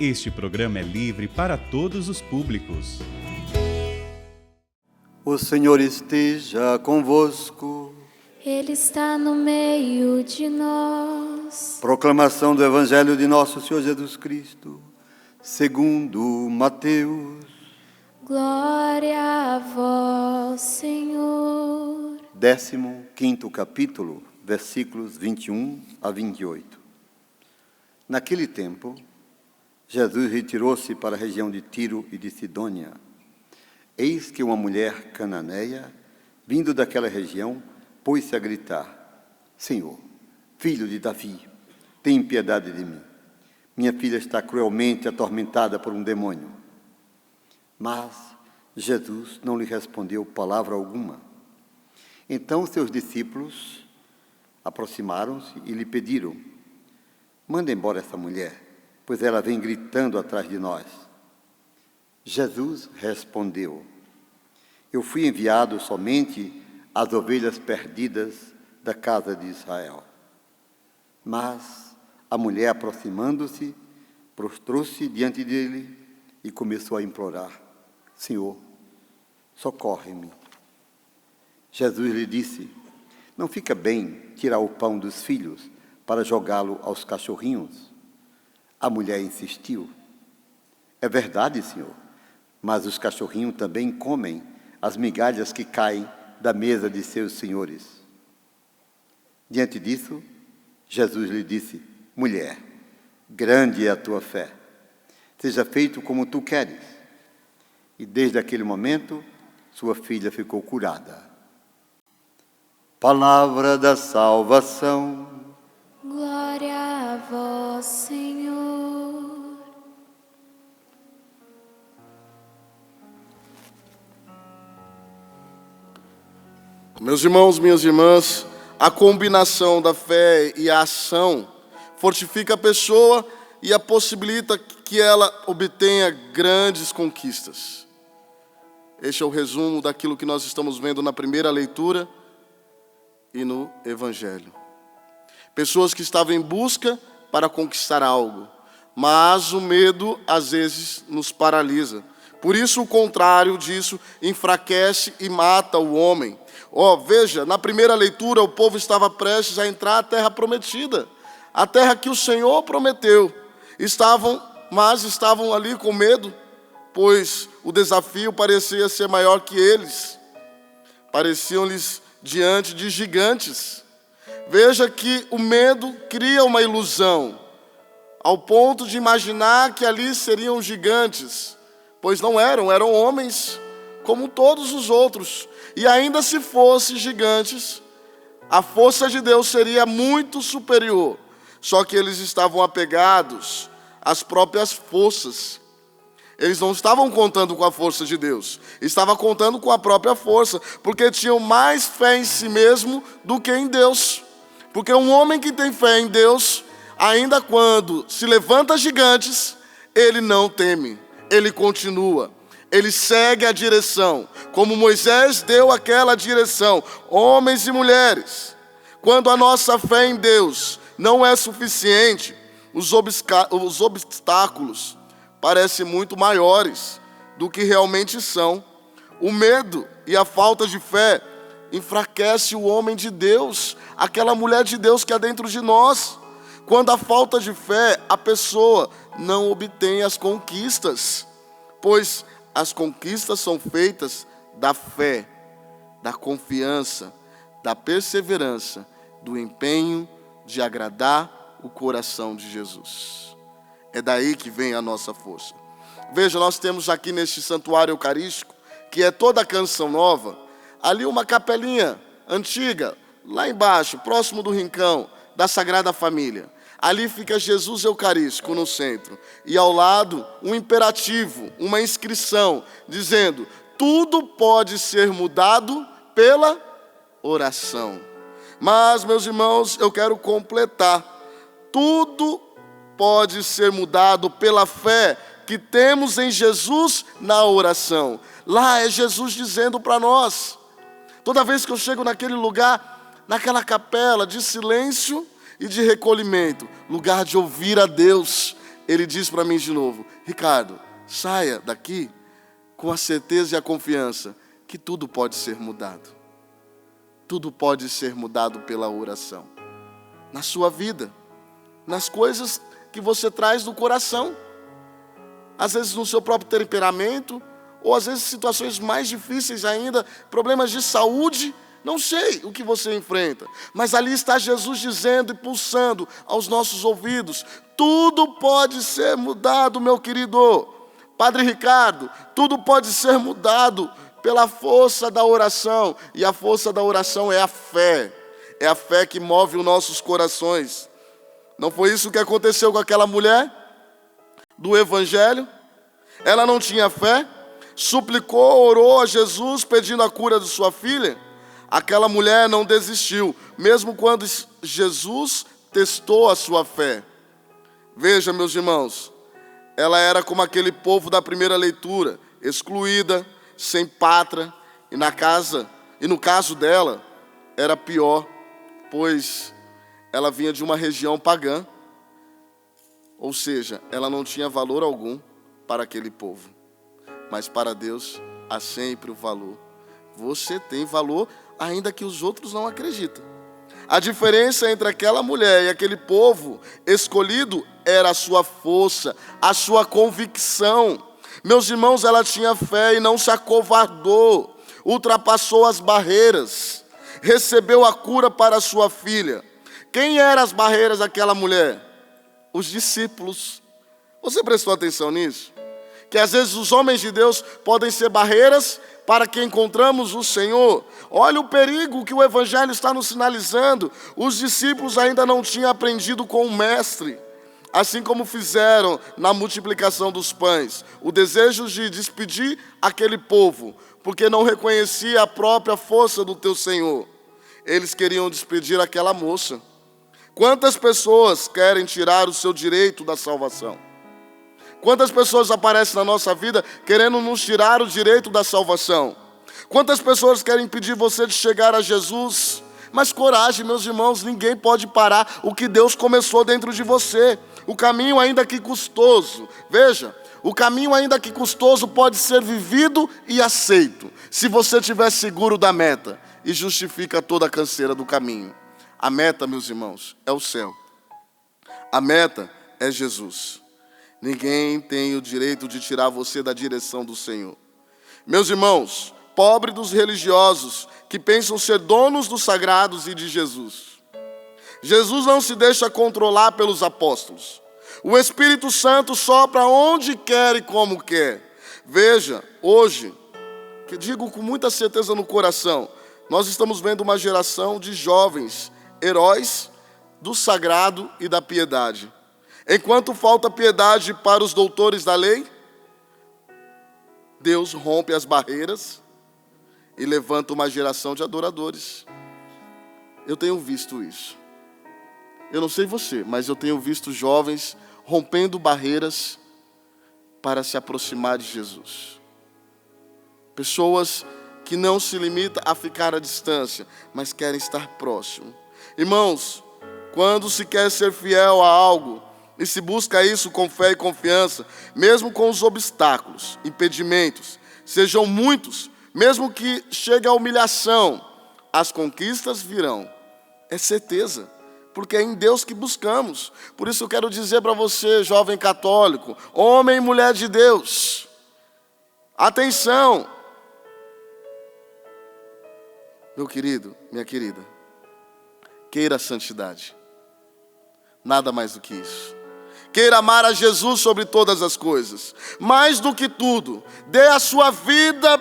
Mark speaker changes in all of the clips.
Speaker 1: Este programa é livre para todos os públicos.
Speaker 2: O Senhor esteja convosco.
Speaker 3: Ele está no meio de nós.
Speaker 2: Proclamação do Evangelho de Nosso Senhor Jesus Cristo, segundo Mateus.
Speaker 3: Glória a vós, Senhor.
Speaker 2: 15º capítulo, versículos 21 a 28. Naquele tempo, Jesus retirou-se para a região de Tiro e de Sidônia. Eis que uma mulher cananeia, vindo daquela região, pôs-se a gritar: Senhor, filho de Davi, tem piedade de mim. Minha filha está cruelmente atormentada por um demônio. Mas Jesus não lhe respondeu palavra alguma. Então seus discípulos aproximaram-se e lhe pediram: manda embora essa mulher, pois ela vem gritando atrás de nós. Jesus respondeu: eu fui enviado somente às ovelhas perdidas da casa de Israel. Mas a mulher, aproximando-se, prostrou-se diante dele e começou a implorar: Senhor, socorre-me. Jesus lhe disse: não fica bem tirar o pão dos filhos para jogá-lo aos cachorrinhos. A mulher insistiu: é verdade, Senhor, mas os cachorrinhos também comem as migalhas que caem da mesa de seus senhores. Diante disso, Jesus lhe disse: mulher, grande é a tua fé, seja feito como tu queres. E desde aquele momento, sua filha ficou curada. Palavra da salvação.
Speaker 3: Glória a vós, Senhor.
Speaker 4: Meus irmãos, minhas irmãs, a combinação da fé e a ação fortifica a pessoa e a possibilita que ela obtenha grandes conquistas. Este é o resumo daquilo que nós estamos vendo na primeira leitura e no Evangelho. Pessoas que estavam em busca para conquistar algo, mas o medo às vezes nos paralisa. Por isso o contrário disso enfraquece e mata o homem. Veja, na primeira leitura o povo estava prestes a entrar à terra prometida, a terra que o Senhor prometeu. Mas estavam ali com medo, pois o desafio parecia ser maior que eles. Pareciam-lhes diante de gigantes. Veja que o medo cria uma ilusão, ao ponto de imaginar que ali seriam gigantes, pois não eram homens como todos os outros. E ainda se fossem gigantes, a força de Deus seria muito superior. Só que eles estavam apegados às próprias forças. Eles não estavam contando com a força de Deus, estavam contando com a própria força, porque tinham mais fé em si mesmo do que em Deus. Porque um homem que tem fé em Deus, ainda quando se levanta gigantes, ele não teme, ele continua. Ele segue a direção, como Moisés deu aquela direção. Homens e mulheres, quando a nossa fé em Deus não é suficiente, os obstáculos parecem muito maiores do que realmente são. O medo e a falta de fé enfraquece o homem de Deus, aquela mulher de Deus que há dentro de nós. Quando há falta de fé, a pessoa não obtém as conquistas, pois as conquistas são feitas da fé, da confiança, da perseverança, do empenho de agradar o coração de Jesus. É daí que vem a nossa força. Veja, nós temos aqui neste santuário eucarístico, que é toda a Canção Nova, ali uma capelinha antiga, lá embaixo, próximo do rincão da Sagrada Família. Ali fica Jesus Eucarístico no centro. E ao lado, um imperativo, uma inscrição, dizendo: tudo pode ser mudado pela oração. Mas, meus irmãos, eu quero completar. Tudo pode ser mudado pela fé que temos em Jesus na oração. Lá é Jesus dizendo para nós. Toda vez que eu chego naquele lugar, naquela capela de silêncio e de recolhimento, lugar de ouvir a Deus, ele diz para mim de novo: Ricardo, saia daqui com a certeza e a confiança que tudo pode ser mudado. Tudo pode ser mudado pela oração. Na sua vida, nas coisas que você traz do coração. Às vezes no seu próprio temperamento, ou às vezes situações mais difíceis ainda, problemas de saúde, não sei o que você enfrenta. Mas ali está Jesus dizendo e pulsando aos nossos ouvidos: tudo pode ser mudado, meu querido. Padre Ricardo, tudo pode ser mudado pela força da oração. E a força da oração é a fé. É a fé que move os nossos corações. Não foi isso que aconteceu com aquela mulher do Evangelho? Ela não tinha fé, suplicou, orou a Jesus pedindo a cura de sua filha. Aquela mulher não desistiu, mesmo quando Jesus testou a sua fé. Veja, meus irmãos, ela era como aquele povo da primeira leitura, excluída, sem pátria, e no caso dela, era pior, pois ela vinha de uma região pagã, ou seja, ela não tinha valor algum para aquele povo, mas para Deus há sempre o valor. Você tem valor, ainda que os outros não acreditam. A diferença entre aquela mulher e aquele povo escolhido era a sua força, a sua convicção. Meus irmãos, ela tinha fé e não se acovardou, ultrapassou as barreiras, recebeu a cura para sua filha. Quem eram as barreiras daquela mulher? Os discípulos. Você prestou atenção nisso? Que às vezes os homens de Deus podem ser barreiras para que encontramos o Senhor. Olha o perigo que o Evangelho está nos sinalizando. Os discípulos ainda não tinham aprendido com o Mestre, assim como fizeram na multiplicação dos pães. O desejo de despedir aquele povo, porque não reconhecia a própria força do teu Senhor. Eles queriam despedir aquela moça. Quantas pessoas querem tirar o seu direito da salvação? Quantas pessoas aparecem na nossa vida querendo nos tirar o direito da salvação? Quantas pessoas querem impedir você de chegar a Jesus? Mas coragem, meus irmãos, ninguém pode parar o que Deus começou dentro de você. O caminho, ainda que custoso, veja, o caminho, ainda que custoso, pode ser vivido e aceito, se você estiver seguro da meta e justifica toda a canseira do caminho. A meta, meus irmãos, é o céu. A meta é Jesus. Ninguém tem o direito de tirar você da direção do Senhor. Meus irmãos, pobre dos religiosos que pensam ser donos dos sagrados e de Jesus. Jesus não se deixa controlar pelos apóstolos. O Espírito Santo sopra onde quer e como quer. Veja, hoje, que digo com muita certeza no coração, nós estamos vendo uma geração de jovens heróis do sagrado e da piedade. Enquanto falta piedade para os doutores da lei, Deus rompe as barreiras e levanta uma geração de adoradores. Eu tenho visto isso. Eu não sei você, mas eu tenho visto jovens rompendo barreiras para se aproximar de Jesus. Pessoas que não se limitam a ficar à distância, mas querem estar próximo. Irmãos, quando se quer ser fiel a algo, e se busca isso com fé e confiança, mesmo com os obstáculos, impedimentos, sejam muitos, mesmo que chegue a humilhação, as conquistas virão. É certeza, porque é em Deus que buscamos. Por isso eu quero dizer para você, jovem católico, homem e mulher de Deus, atenção! Meu querido, minha querida, queira a santidade, nada mais do que isso. Queira amar a Jesus sobre todas as coisas. Mais do que tudo, dê a sua vida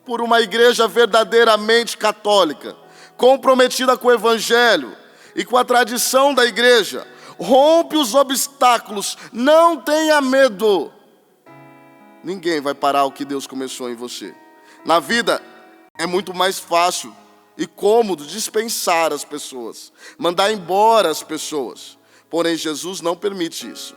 Speaker 4: por uma igreja verdadeiramente católica, comprometida com o Evangelho e com a tradição da igreja. Rompe os obstáculos, não tenha medo. Ninguém vai parar o que Deus começou em você. Na vida é muito mais fácil e cômodo dispensar as pessoas, mandar embora as pessoas. Porém, Jesus não permite isso.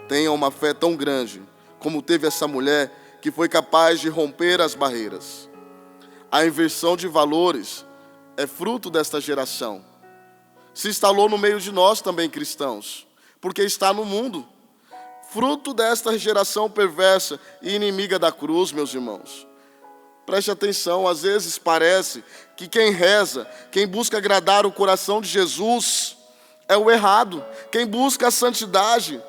Speaker 4: Tenha uma fé tão grande como teve essa mulher que foi capaz de romper as barreiras. A inversão de valores é fruto desta geração. Se instalou no meio de nós também cristãos, porque está no mundo. fruto desta geração perversa e inimiga da cruz, meus irmãos. Preste atenção, às vezes parece que quem reza, quem busca agradar o coração de Jesus, é o errado. Quem busca a santidade,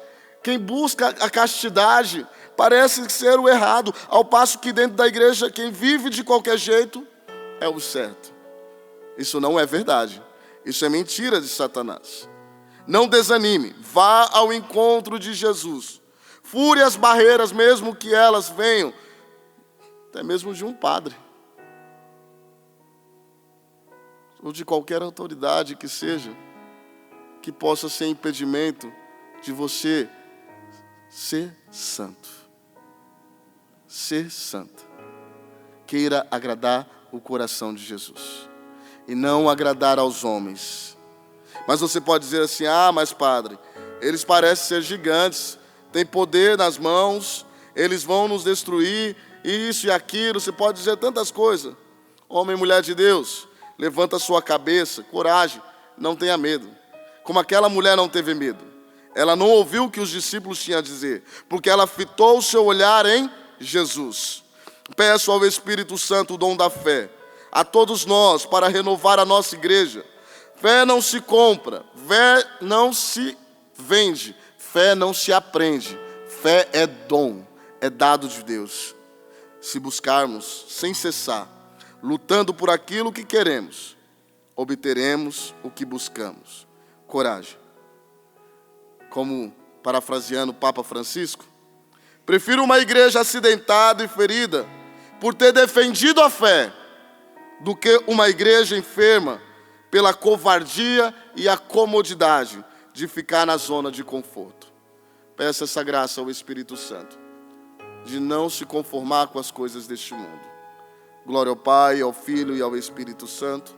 Speaker 4: quem busca a castidade, parece ser o errado, ao passo que dentro da igreja, quem vive de qualquer jeito, é o certo. Isso não é verdade. Isso é mentira de Satanás. Não desanime, vá ao encontro de Jesus. Fure as barreiras, mesmo que elas venham, até mesmo de um padre, ou de qualquer autoridade que seja, que possa ser impedimento de você ser santo. Ser santo. Queira agradar o coração de Jesus e não agradar aos homens. Mas você pode dizer assim: ah, mas padre, eles parecem ser gigantes, têm poder nas mãos, eles vão nos destruir, isso e aquilo. Você pode dizer tantas coisas. Homem e mulher de Deus, levanta a sua cabeça, coragem, não tenha medo. Como aquela mulher não teve medo. Ela não ouviu o que os discípulos tinham a dizer, porque ela fitou o seu olhar em Jesus. Peço ao Espírito Santo o dom da fé, a todos nós, para renovar a nossa igreja. Fé não se compra, fé não se vende, fé não se aprende. Fé é dom, é dado de Deus. Se buscarmos sem cessar, lutando por aquilo que queremos, obteremos o que buscamos. Coragem. Como parafraseando o Papa Francisco, prefiro uma igreja acidentada e ferida por ter defendido a fé, do que uma igreja enferma pela covardia e a comodidade de ficar na zona de conforto. Peça essa graça ao Espírito Santo, de não se conformar com as coisas deste mundo. Glória ao Pai, ao Filho e ao Espírito Santo,